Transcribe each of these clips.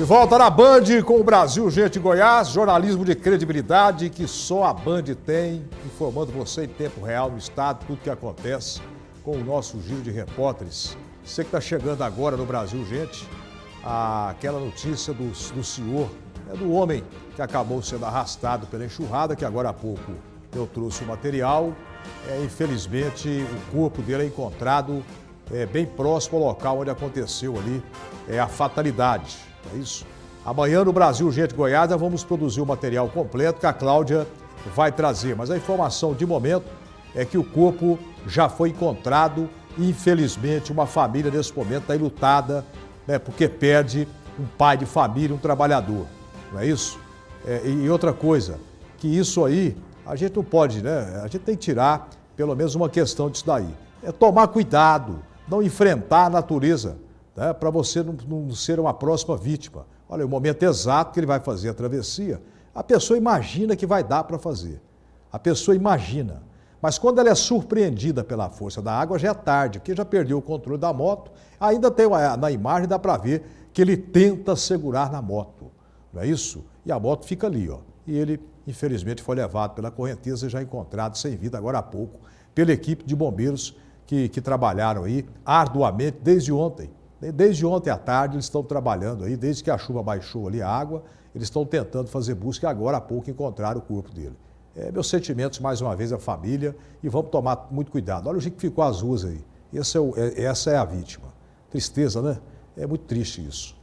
De volta na Band com o Brasil Gente Goiás, jornalismo de credibilidade que só a Band tem, informando você em tempo real no estado, tudo que acontece com o nosso giro de repórteres. Você que está chegando agora no Brasil Gente, aquela notícia do senhor, do homem que acabou sendo arrastado pela enxurrada, que agora há pouco eu trouxe o material. Infelizmente, o corpo dele é encontrado bem próximo ao local onde aconteceu ali a fatalidade. É isso. Amanhã no Brasil Gente Goiás nós vamos produzir o material completo que a Cláudia vai trazer. Mas a informação de momento é que o corpo já foi encontrado. Infelizmente, uma família nesse momento está enlutada, porque perde um pai de família, um trabalhador. Não é isso? E outra coisa, que isso aí a gente não pode, A gente tem que tirar pelo menos uma questão disso daí. É tomar cuidado, não enfrentar a natureza, para você não ser uma próxima vítima. Olha, o momento exato que ele vai fazer a travessia, a pessoa imagina que vai dar para fazer. A pessoa imagina. Mas quando ela é surpreendida pela força da água, já é tarde, porque já perdeu o controle da moto. Ainda tem na imagem, dá para ver que ele tenta segurar na moto. Não é isso? E a moto fica ali, ó. E ele, infelizmente, foi levado pela correnteza e já encontrado sem vida agora há pouco pela equipe de bombeiros que trabalharam aí arduamente desde ontem. Desde ontem à tarde eles estão trabalhando aí, desde que a chuva baixou ali a água, eles estão tentando fazer busca e agora há pouco encontraram o corpo dele. Meus sentimentos mais uma vez à família e vamos tomar muito cuidado. Olha o jeito que ficou as ruas aí. Essa é a vítima. Tristeza, né? É muito triste isso.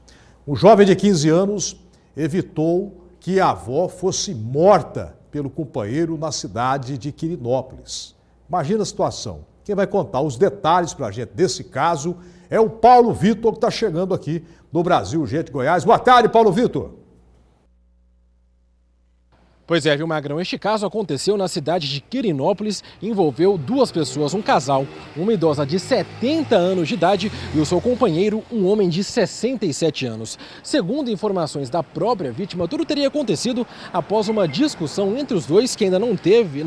Um jovem de 15 anos evitou que a avó fosse morta pelo companheiro na cidade de Quirinópolis. Imagina a situação. Quem vai contar os detalhes para a gente desse caso é o Paulo Vitor, que está chegando aqui no Brasil Gente Goiás. Boa tarde, Paulo Vitor. Pois é, viu, Magrão? Este caso aconteceu na cidade de Quirinópolis e envolveu duas pessoas, um casal, uma idosa de 70 anos de idade e o seu companheiro, um homem de 67 anos. Segundo informações da própria vítima, tudo teria acontecido após uma discussão entre os dois que ainda não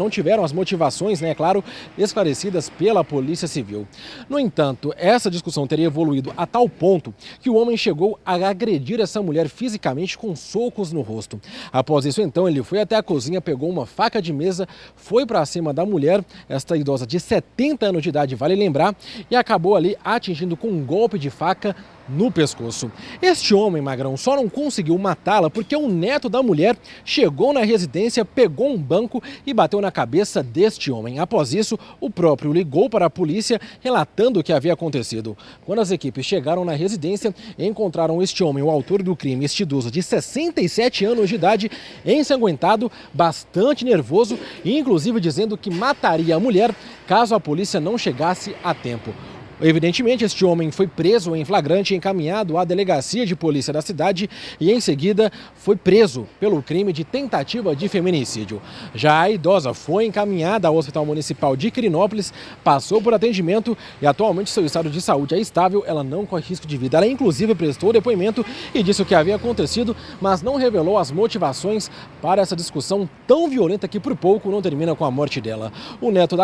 tiveram as motivações, claro, esclarecidas pela Polícia Civil. No entanto, essa discussão teria evoluído a tal ponto que o homem chegou a agredir essa mulher fisicamente com socos no rosto. Após isso, então, ele foi até a cozinha, pegou uma faca de mesa, foi para cima da mulher, esta idosa de 70 anos de idade, vale lembrar, e acabou ali atingindo com um golpe de faca no pescoço. Este homem, Magrão, só não conseguiu matá-la porque o neto da mulher chegou na residência, pegou um banco e bateu na cabeça deste homem. Após isso, o próprio ligou para a polícia relatando o que havia acontecido. Quando as equipes chegaram na residência, encontraram este homem, o autor do crime, este idoso de 67 anos de idade, ensanguentado, bastante nervoso e inclusive dizendo que mataria a mulher caso a polícia não chegasse a tempo. Evidentemente, este homem foi preso em flagrante e encaminhado à delegacia de polícia da cidade e, em seguida, foi preso pelo crime de tentativa de feminicídio. Já a idosa foi encaminhada ao Hospital Municipal de Quirinópolis, passou por atendimento e, atualmente, seu estado de saúde é estável, ela não corre risco de vida. Ela, inclusive, prestou depoimento e disse o que havia acontecido, mas não revelou as motivações para essa discussão tão violenta que, por pouco, não termina com a morte dela. O neto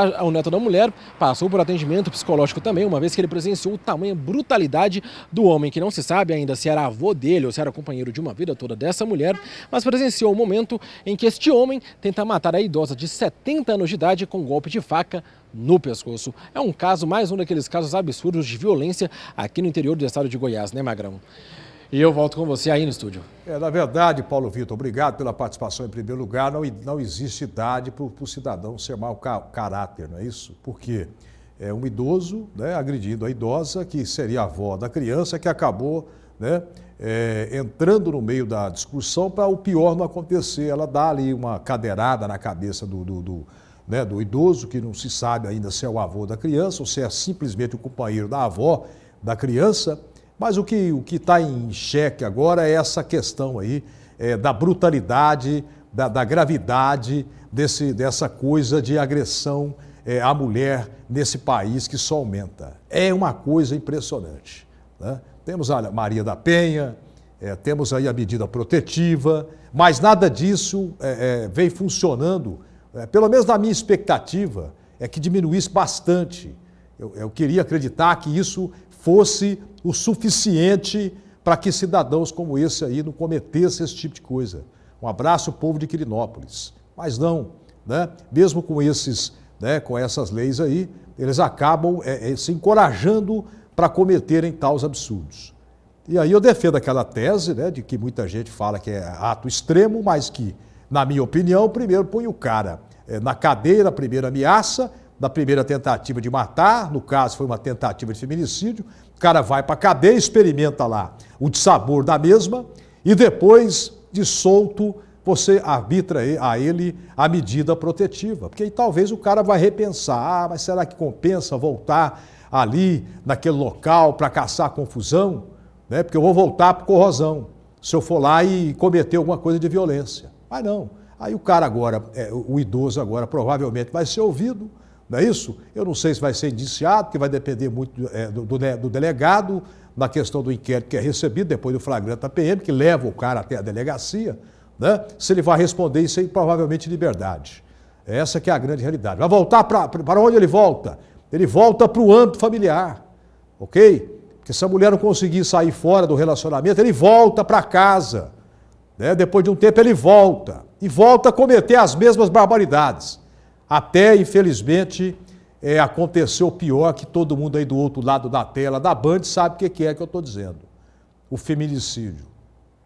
da mulher passou por atendimento psicológico também, uma vez que ele presenciou o tamanho brutalidade do homem, que não se sabe ainda se era avô dele ou se era companheiro de uma vida toda dessa mulher, mas presenciou o momento em que este homem tenta matar a idosa de 70 anos de idade com um golpe de faca no pescoço. É um caso, mais um daqueles casos absurdos de violência aqui no interior do estado de Goiás, né, Magrão? E eu volto com você aí no estúdio. Na verdade, Paulo Vitor, obrigado pela participação em primeiro lugar. Não existe idade para o cidadão ser mau caráter, não é isso? Por quê? É um idoso, agredindo a idosa, que seria a avó da criança, que acabou entrando no meio da discussão para o pior não acontecer. Ela dá ali uma cadeirada na cabeça do idoso, que não se sabe ainda se é o avô da criança ou se é simplesmente o companheiro da avó da criança. Mas o que está em xeque agora é essa questão aí da brutalidade, da gravidade dessa coisa de agressão à mulher nesse país que só aumenta. É uma coisa impressionante, né? Temos a Maria da Penha, temos aí a medida protetiva, mas nada disso vem funcionando, pelo menos na minha expectativa, é que diminuísse bastante. Eu queria acreditar que isso fosse o suficiente para que cidadãos como esse aí não cometessem esse tipo de coisa. Um abraço, povo de Quirinópolis. Mas não, né? Mesmo com com essas leis aí, eles acabam se encorajando para cometerem tais absurdos. E aí eu defendo aquela tese, né, de que muita gente fala que é ato extremo, mas que, na minha opinião, primeiro põe o cara na cadeia, na primeira ameaça, na primeira tentativa de matar, no caso foi uma tentativa de feminicídio, o cara vai para a cadeia, experimenta lá o dissabor da mesma e depois, de solto, você arbitra a ele a medida protetiva. Porque aí, talvez o cara vai repensar, mas será que compensa voltar ali naquele local para caçar confusão? Né? Porque eu vou voltar por corrosão, se eu for lá e cometer alguma coisa de violência. Mas não, aí o cara agora, o idoso agora provavelmente vai ser ouvido, não é isso? Eu não sei se vai ser indiciado, que vai depender muito do delegado, na questão do inquérito que é recebido depois do flagrante da PM, que leva o cara até a delegacia, né? Se ele vai responder isso aí, provavelmente liberdade. Essa que é a grande realidade. Vai voltar para onde ele volta? Ele volta para o âmbito familiar, ok? Porque se a mulher não conseguir sair fora do relacionamento, ele volta para casa, né? Depois de um tempo ele volta, e volta a cometer as mesmas barbaridades. Até, infelizmente, aconteceu o pior, que todo mundo aí do outro lado da tela da Band sabe o que é que eu estou dizendo. O feminicídio.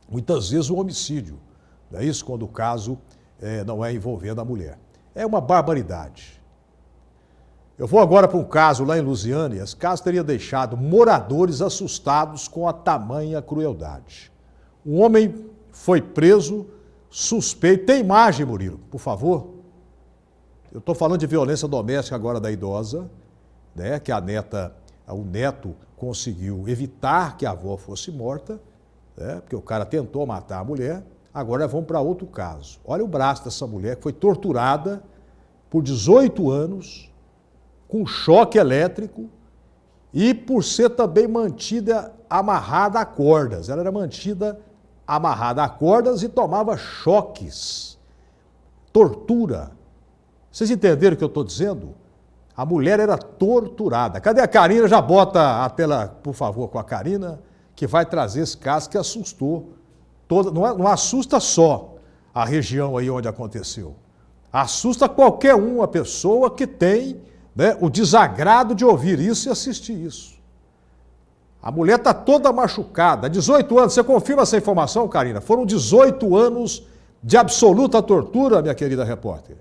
Muitas vezes o homicídio. Não é isso? Quando o caso não é envolvendo a mulher. É uma barbaridade. Eu vou agora para um caso lá em Lusiânia. Esse caso teria deixado moradores assustados com a tamanha crueldade. Um homem foi preso, suspeito. Tem imagem, Murilo, por favor? Eu estou falando de violência doméstica agora da idosa, né, que o neto conseguiu evitar que a avó fosse morta, né, porque o cara tentou matar a mulher. Agora vamos para outro caso. Olha o braço dessa mulher que foi torturada por 18 anos, com choque elétrico e por ser também mantida amarrada a cordas. Ela era mantida amarrada a cordas e tomava choques, tortura. Vocês entenderam o que eu estou dizendo? A mulher era torturada. Cadê a Karina? Já bota a tela, por favor, com a Karina, que vai trazer esse caso que assustou. Não assusta só a região aí onde aconteceu. Assusta qualquer uma pessoa que tem, né, o desagrado de ouvir isso e assistir isso. A mulher está toda machucada. 18 anos, você confirma essa informação, Karina? Foram 18 anos de absoluta tortura, minha querida repórter.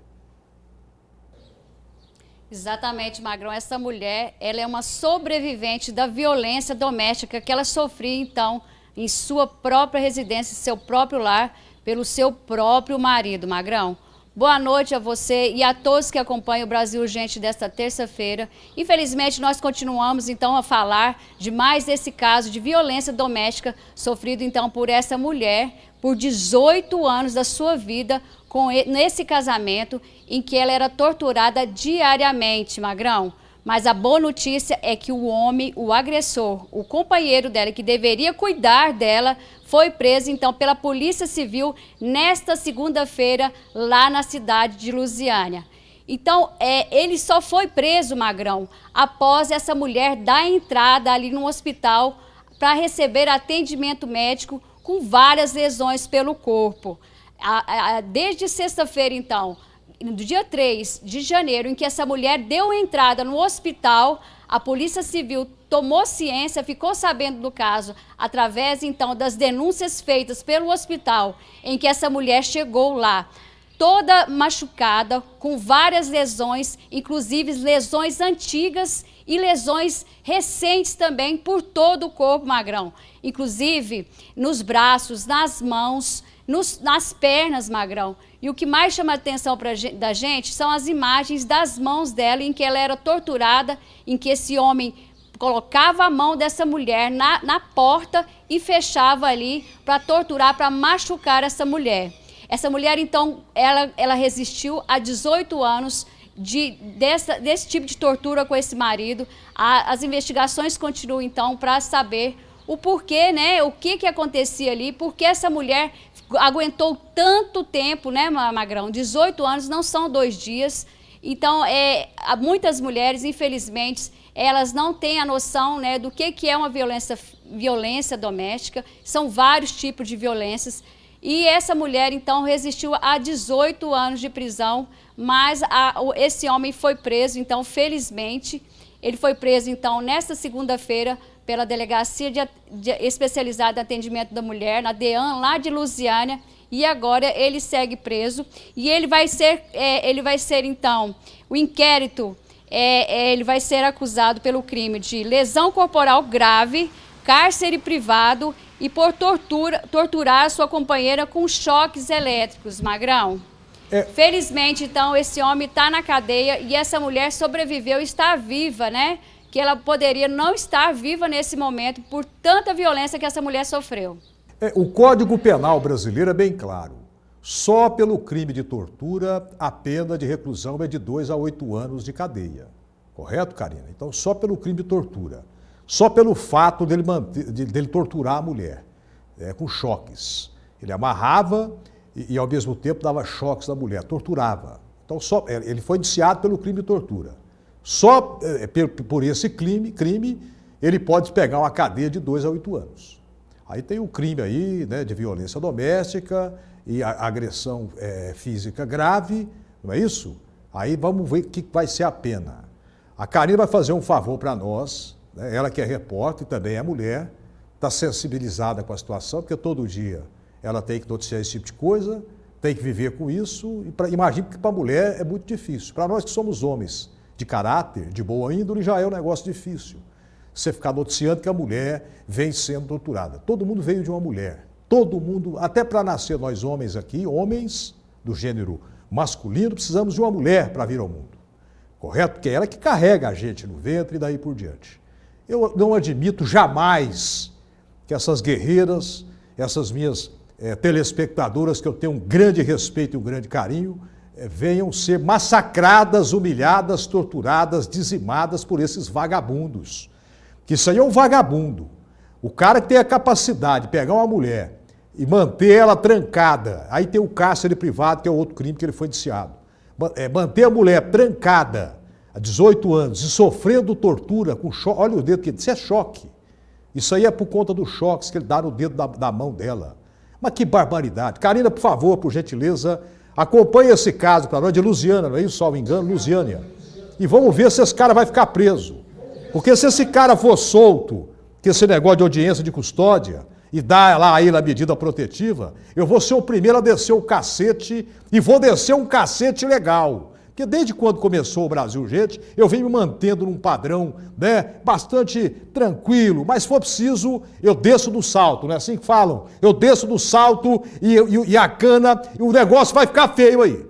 Exatamente, Magrão. Essa mulher, ela é uma sobrevivente da violência doméstica que ela sofria, então, em sua própria residência, seu próprio lar, pelo seu próprio marido, Magrão. Boa noite a você e a todos que acompanham o Brasil Urgente desta terça-feira. Infelizmente, nós continuamos, então, a falar de mais esse caso de violência doméstica sofrido, então, por essa mulher por 18 anos da sua vida nesse casamento em que ela era torturada diariamente, Magrão. Mas a boa notícia é que o homem, o agressor, o companheiro dela, que deveria cuidar dela, foi preso, então, pela Polícia Civil nesta segunda-feira, lá na cidade de Lusiânia. Então, ele só foi preso, Magrão, após essa mulher dar entrada ali no hospital para receber atendimento médico com várias lesões pelo corpo. Desde sexta-feira, então, no dia 3 de janeiro, em que essa mulher deu entrada no hospital, a Polícia Civil tomou ciência, ficou sabendo do caso, através, então, das denúncias feitas pelo hospital, em que essa mulher chegou lá, toda machucada, com várias lesões, inclusive lesões antigas e lesões recentes também por todo o corpo, Magrão. Inclusive nos braços, nas mãos, nas pernas, Magrão. E o que mais chama a atenção da gente são as imagens das mãos dela, em que ela era torturada, em que esse homem colocava a mão dessa mulher na porta e fechava ali para torturar, para machucar essa mulher. Essa mulher, então, ela resistiu a 18 anos desse tipo de tortura com esse marido. As investigações continuam, então, para saber o porquê, né? O que acontecia ali, porque essa mulher aguentou tanto tempo, né, Magrão? 18 anos não são 2 dias. Então, muitas mulheres, infelizmente, elas não têm a noção, né, do que é uma violência doméstica. São vários tipos de violências. E essa mulher, então, resistiu a 18 anos de prisão, mas esse homem foi preso, então, felizmente. Ele foi preso, então, nesta segunda-feira, pela Delegacia Especializada em Atendimento da Mulher, na DEAN, lá de Lusiânia, e agora ele segue preso. E ele vai ser então, o inquérito, ele vai ser acusado pelo crime de lesão corporal grave, cárcere privado e por torturar a sua companheira com choques elétricos, Magrão. Felizmente, então, esse homem está na cadeia e essa mulher sobreviveu e está viva, né? Que ela poderia não estar viva nesse momento por tanta violência que essa mulher sofreu. O Código Penal brasileiro é bem claro. Só pelo crime de tortura, a pena de reclusão é de 2 a 8 anos de cadeia. Correto, Karina? Então, só pelo crime de tortura. Só pelo fato dele torturar a mulher, com choques. Ele amarrava e, ao mesmo tempo, dava choques na mulher, torturava. Então, ele foi indiciado pelo crime de tortura. Só por esse crime, ele pode pegar uma cadeia de 2 a 8 anos. Aí tem o crime aí, né, de violência doméstica e agressão física grave, não é isso? Aí vamos ver o que vai ser a pena. A Karina vai fazer um favor para nós, né? Ela que é repórter e também é mulher, está sensibilizada com a situação, porque todo dia ela tem que noticiar esse tipo de coisa, tem que viver com isso. Imagino que para a mulher é muito difícil. Para nós que somos homens de caráter, de boa índole, já é um negócio difícil. Você ficar noticiando que a mulher vem sendo torturada. Todo mundo veio de uma mulher. Todo mundo, até para nascer nós homens aqui, homens do gênero masculino, precisamos de uma mulher para vir ao mundo. Correto? Porque é ela que carrega a gente no ventre e daí por diante. Eu não admito jamais que essas guerreiras, essas minhas telespectadoras, que eu tenho um grande respeito e um grande carinho, venham ser massacradas, humilhadas, torturadas, dizimadas por esses vagabundos. Que isso aí é um vagabundo. O cara que tem a capacidade de pegar uma mulher e manter ela trancada, aí tem o cárcere privado, que é outro crime que ele foi indiciado. Manter a mulher trancada há 18 anos e sofrendo tortura com choque, olha o dedo que isso é choque. Isso aí é por conta dos choques que ele dá no dedo da mão dela. Mas que barbaridade. Karina, por favor, por gentileza, acompanhe esse caso para nós de Lusiânia, não é isso? Salvo engano, Lusiânia. E vamos ver se esse cara vai ficar preso. Porque se esse cara for solto, que esse negócio de audiência de custódia, e dar lá a ele a medida protetiva, eu vou ser o primeiro a descer o cacete, e vou descer um cacete legal. Porque desde quando começou o Brasil, gente, eu venho me mantendo num padrão, né, bastante tranquilo, mas se for preciso, eu desço do salto, não é assim que falam? Eu desço do salto e a cana, e o negócio vai ficar feio aí.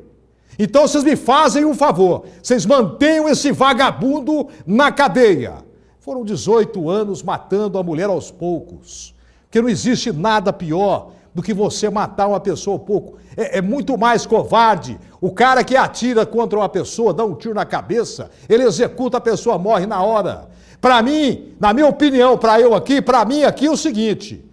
Então vocês me fazem um favor, vocês mantenham esse vagabundo na cadeia. Foram 18 anos matando a mulher aos poucos, porque não existe nada pior do que você matar uma pessoa pouco. É muito mais covarde. O cara que atira contra uma pessoa, dá um tiro na cabeça, ele executa, a pessoa morre na hora. Para mim, na minha opinião, para mim aqui é o seguinte,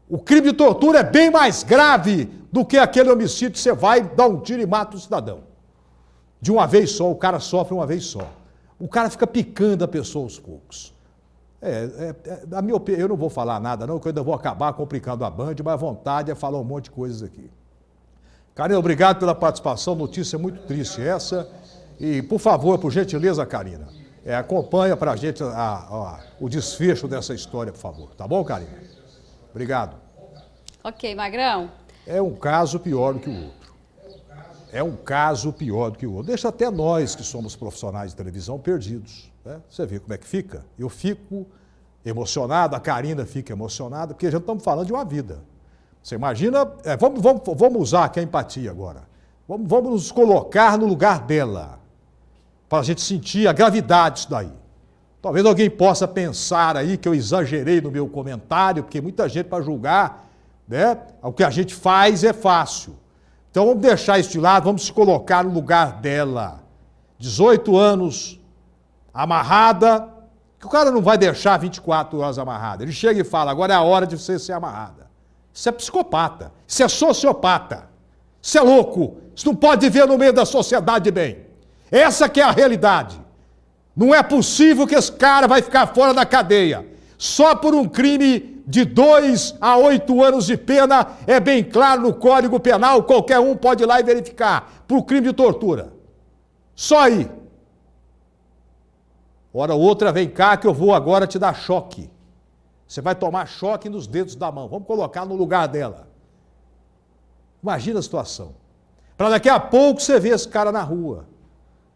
o crime de tortura é bem mais grave do que aquele homicídio que você vai dar um tiro e mata o cidadão. De uma vez só, o cara sofre uma vez só. O cara fica picando a pessoa aos poucos. Na minha opinião, eu não vou falar nada não, que eu ainda vou acabar complicando a Band, mas a vontade é falar um monte de coisas aqui. Karina, obrigado pela participação, notícia muito triste essa. E, por favor, por gentileza, Karina, acompanha pra gente o desfecho dessa história, por favor. Tá bom, Karina? Obrigado. Ok, Magrão. É um caso pior do que o outro. É um caso pior do que o outro. Deixa até nós, que somos profissionais de televisão, perdidos. Né? Você vê como é que fica? Eu fico emocionado, a Karina fica emocionada, porque já estamos falando de uma vida. Você imagina, vamos usar aqui a empatia agora. Vamos nos colocar no lugar dela, para a gente sentir a gravidade disso daí. Talvez alguém possa pensar aí que eu exagerei no meu comentário, porque muita gente para julgar, né, o que a gente faz é fácil. Então vamos deixar isso de lado, vamos se colocar no lugar dela. 18 anos, amarrada, que o cara não vai deixar 24 horas amarrada. Ele chega e fala, agora é a hora de você ser amarrada. Isso é psicopata, isso é sociopata, isso é louco, isso não pode viver no meio da sociedade bem. Essa que é a realidade. Não é possível que esse cara vai ficar fora da cadeia. Só por um crime de 2 a 8 anos de pena, é bem claro no Código Penal, qualquer um pode ir lá e verificar, por crime de tortura. Só aí. Hora outra, vem cá que eu vou agora te dar choque. Você vai tomar choque nos dedos da mão. Vamos colocar no lugar dela. Imagina a situação. Para daqui a pouco você ver esse cara na rua.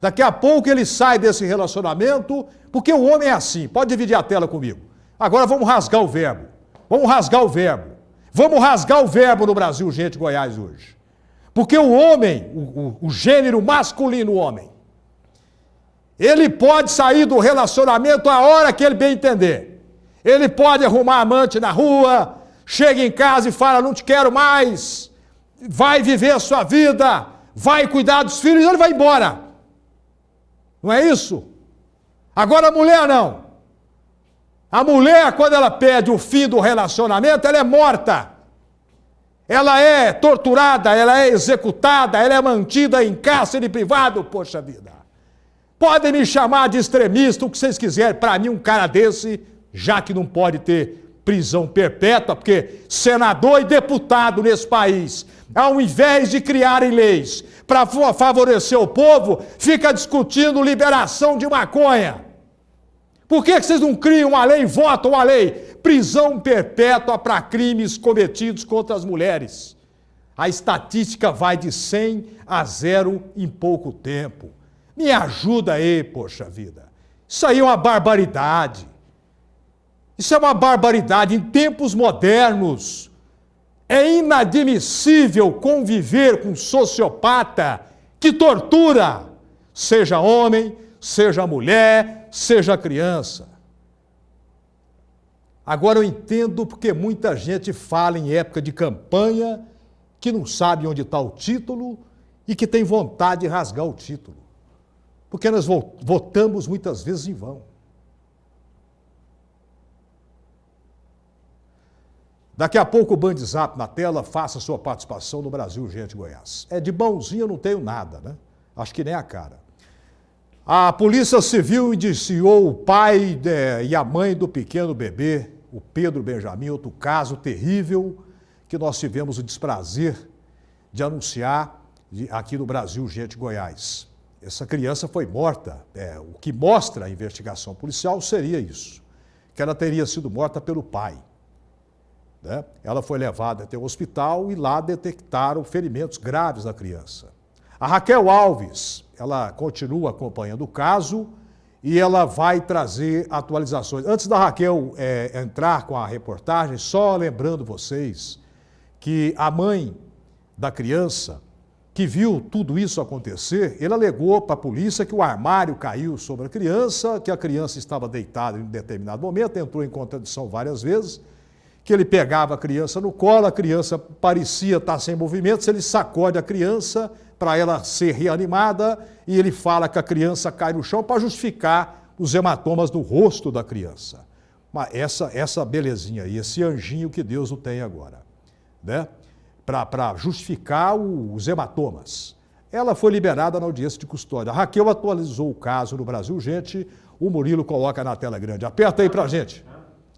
Daqui a pouco ele sai desse relacionamento, porque o homem é assim. Pode dividir a tela comigo. Agora vamos rasgar o verbo. Vamos rasgar o verbo. Vamos rasgar o verbo no Brasil, gente, Goiás hoje. Porque o homem, o gênero masculino, o homem, ele pode sair do relacionamento a hora que ele bem entender. Ele pode arrumar amante na rua, chega em casa e fala, não te quero mais, vai viver a sua vida, vai cuidar dos filhos e ele vai embora. Não é isso? Agora a mulher não. A mulher, quando ela pede o fim do relacionamento, ela é morta. Ela é torturada, ela é executada, ela é mantida em cárcere privado, poxa vida. Podem me chamar de extremista, o que vocês quiserem. Para mim, um cara desse, já que não pode ter prisão perpétua, porque senador e deputado nesse país, ao invés de criarem leis para favorecer o povo, fica discutindo liberação de maconha. Por que vocês não criam uma lei, votam uma lei? Prisão perpétua para crimes cometidos contra as mulheres. A estatística vai de 100 a 0 em pouco tempo. Me ajuda aí, poxa vida. Isso aí é uma barbaridade. Isso é uma barbaridade. Em tempos modernos, é inadmissível conviver com um sociopata que tortura, seja homem, seja mulher, seja criança. Agora eu entendo porque muita gente fala em época de campanha que não sabe onde está o título e que tem vontade de rasgar o título. Porque nós votamos muitas vezes em vão. Daqui a pouco o Bandzap na tela, faça sua participação no Brasil, gente, Goiás. É de bonzinho, eu não tenho nada, né? Acho que nem a cara. A Polícia Civil indiciou o pai e a mãe do pequeno bebê, o Pedro Benjamin, outro caso terrível que nós tivemos o desprazer de anunciar aqui no Brasil, gente, Goiás. Essa criança foi morta. O que mostra a investigação policial seria isso, que ela teria sido morta pelo pai. Né? Ela foi levada até o hospital e lá detectaram ferimentos graves na criança. A Raquel Alves, ela continua acompanhando o caso e ela vai trazer atualizações. Antes da Raquel entrar com a reportagem, só lembrando vocês que a mãe da criança, que viu tudo isso acontecer, ele alegou para a polícia que o armário caiu sobre a criança estava deitada em um determinado momento, entrou em contradição várias vezes, que ele pegava a criança no colo, a criança parecia estar sem movimentos, ele sacode a criança para ela ser reanimada e ele fala que a criança cai no chão para justificar os hematomas no rosto da criança. Mas essa belezinha aí, esse anjinho que Deus o tem agora, né? Para justificar os hematomas. Ela foi liberada na audiência de custódia. A Raquel atualizou o caso no Brasil, gente. O Murilo coloca na tela grande. Aperta aí pra gente.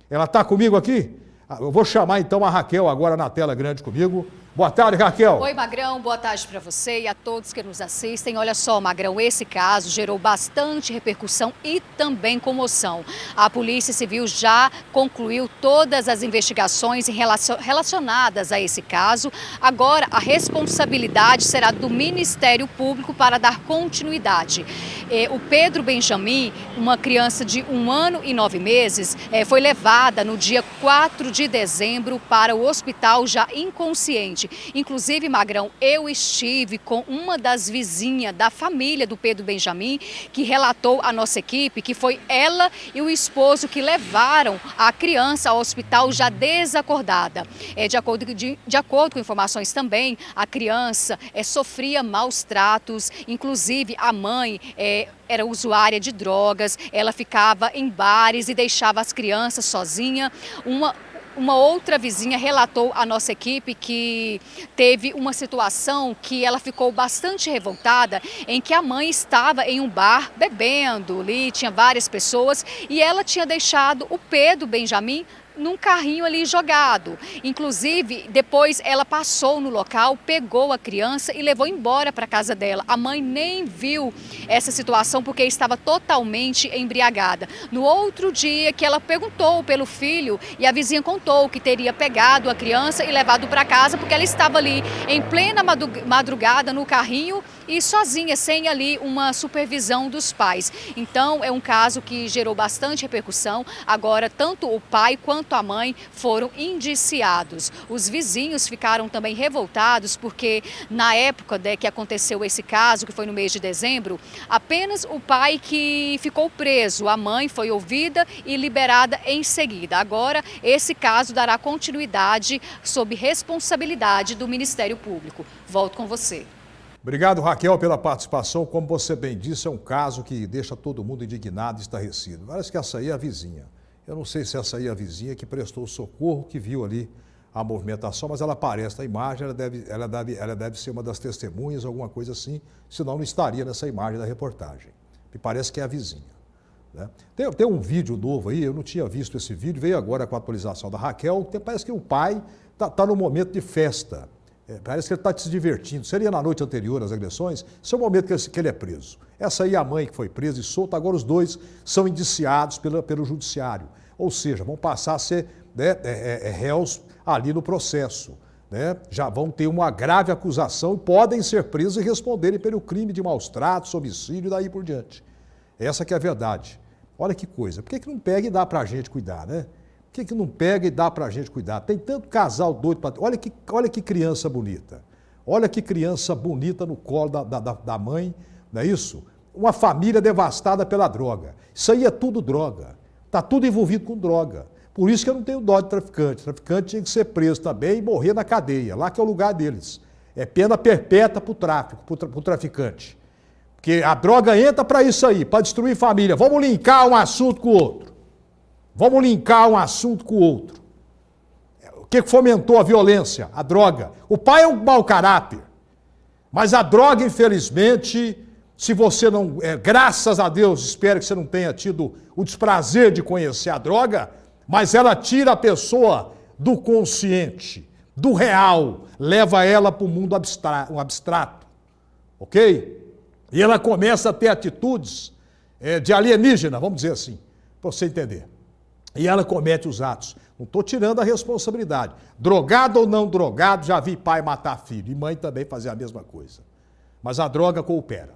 Ela está comigo aqui? Eu vou chamar então a Raquel agora na tela grande comigo. Boa tarde, Raquel. Oi, Magrão. Boa tarde para você e a todos que nos assistem. Olha só, Magrão, esse caso gerou bastante repercussão e também comoção. A Polícia Civil já concluiu todas as investigações relacionadas a esse caso. Agora, a responsabilidade será do Ministério Público para dar continuidade. O Pedro Benjamin, uma criança de 1 ano e 9 meses, foi levada no dia 4 de dezembro para o hospital já inconsciente. Inclusive, Magrão, eu estive com uma das vizinhas da família do Pedro Benjamin, que relatou à nossa equipe que foi ela e o esposo que levaram a criança ao hospital já desacordada. De acordo com informações também, a criança sofria maus tratos, inclusive a mãe era usuária de drogas, ela ficava em bares e deixava as crianças sozinhas. Uma outra vizinha relatou à nossa equipe que teve uma situação que ela ficou bastante revoltada, em que a mãe estava em um bar bebendo, ali tinha várias pessoas e ela tinha deixado o Pedro Benjamin num carrinho ali jogado. Inclusive, depois ela passou no local, pegou a criança e levou embora para casa dela. A mãe nem viu essa situação porque estava totalmente embriagada. No outro dia que ela perguntou pelo filho e a vizinha contou que teria pegado a criança e levado para casa porque ela estava ali em plena madrugada no carrinho e sozinha, sem ali uma supervisão dos pais. Então, é um caso que gerou bastante repercussão. Agora, tanto o pai quanto a mãe foram indiciados. Os vizinhos ficaram também revoltados porque na época que aconteceu esse caso, que foi no mês de dezembro, apenas o pai que ficou preso, a mãe foi ouvida e liberada em seguida. Agora, esse caso dará continuidade sob responsabilidade do Ministério Público. Volto com você. Obrigado, Raquel, pela participação. Como você bem disse, é um caso que deixa todo mundo indignado e estarrecido. Parece que essa aí é a vizinha. Eu não sei se essa aí é a vizinha que prestou socorro, que viu ali a movimentação, mas ela aparece na imagem, ela deve ser uma das testemunhas, alguma coisa assim, senão não estaria nessa imagem da reportagem. Me parece que é a vizinha, né? Tem um vídeo novo aí, eu não tinha visto esse vídeo, veio agora com a atualização da Raquel, parece que o pai está no momento de festa. Parece que ele está se divertindo. Seria na noite anterior às agressões, esse é o momento que ele é preso. Essa aí é a mãe que foi presa e solta, agora os dois são indiciados pelo judiciário. Ou seja, vão passar a ser, né, réus ali no processo, né? Já vão ter uma grave acusação e podem ser presos e responderem pelo crime de maus tratos, homicídio e daí por diante. Essa que é a verdade. Olha que coisa. Por que não pega e dá para a gente cuidar, né? Por que não pega e dá para a gente cuidar? Tem tanto casal doido para... Olha que criança bonita. Olha que criança bonita no colo da mãe, não é isso? Uma família devastada pela droga. Isso aí é tudo droga. Está tudo envolvido com droga. Por isso que eu não tenho dó de traficante. Traficante tinha que ser preso também e morrer na cadeia. Lá que é o lugar deles. É pena perpétua para o tráfico, para o traficante. Porque a droga entra para isso aí, para destruir família. Vamos linkar um assunto com o outro. Vamos linkar um assunto com o outro. O que fomentou a violência? A droga. O pai é um mau caráter. Mas a droga, infelizmente, se você não... graças a Deus, espero que você não tenha tido o desprazer de conhecer a droga, mas ela tira a pessoa do consciente, do real, leva ela para o mundo abstrato. Ok? E ela começa a ter atitudes de alienígena, vamos dizer assim, para você entender. E ela comete os atos. Não estou tirando a responsabilidade. Drogado ou não drogado, já vi pai matar filho. E mãe também fazer a mesma coisa. Mas a droga coopera.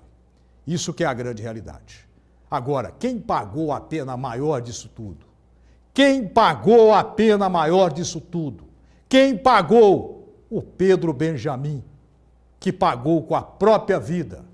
Isso que é a grande realidade. Agora, quem pagou a pena maior disso tudo? Quem pagou a pena maior disso tudo? Quem pagou? O Pedro Benjamin, que pagou com a própria vida.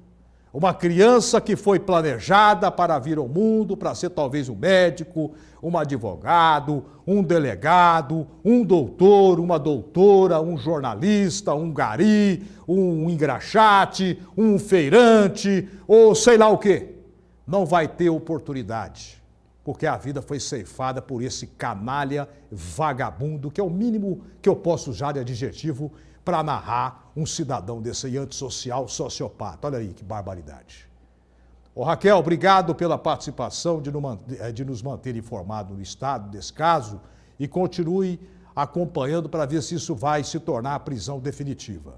Uma criança que foi planejada para vir ao mundo, para ser talvez um médico, um advogado, um delegado, um doutor, uma doutora, um jornalista, um gari, um engraxate, um feirante, ou sei lá o quê. Não vai ter oportunidade, porque a vida foi ceifada por esse canalha vagabundo, que é o mínimo que eu posso usar de adjetivo para narrar um cidadão desse aí, antissocial, sociopata. Olha aí que barbaridade. Ô Raquel, obrigado pela participação, de nos manter informado do estado desse caso e continue acompanhando para ver se isso vai se tornar a prisão definitiva,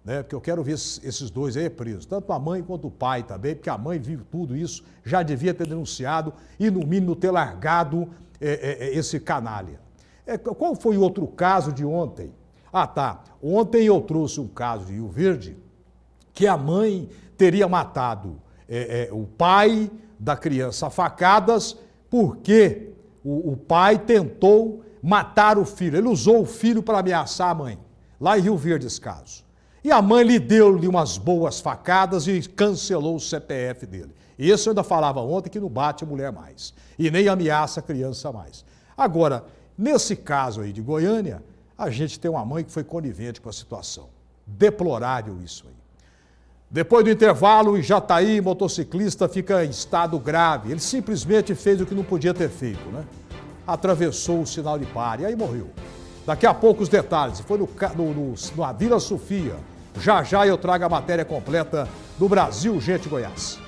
né? Porque eu quero ver esses dois aí presos, tanto a mãe quanto o pai também, porque a mãe viu tudo isso, já devia ter denunciado e no mínimo ter largado esse canalha. Qual foi o outro caso de ontem? Ah, tá. Ontem eu trouxe um caso de Rio Verde que a mãe teria matado o pai da criança a facadas porque o pai tentou matar o filho. Ele usou o filho para ameaçar a mãe. Lá em Rio Verde esse caso. E a mãe lhe deu-lhe umas boas facadas e cancelou o CPF dele. E esse eu ainda falava ontem que não bate a mulher mais. E nem ameaça a criança mais. Agora, nesse caso aí de Goiânia, a gente tem uma mãe que foi conivente com a situação. Deplorável isso aí. Depois do intervalo, em Jataí, motociclista fica em estado grave. Ele simplesmente fez o que não podia ter feito, né? Atravessou o sinal de pare e aí morreu. Daqui a pouco os detalhes. Foi na Vila Sofia. Já já eu trago a matéria completa do Brasil Urgente Goiás.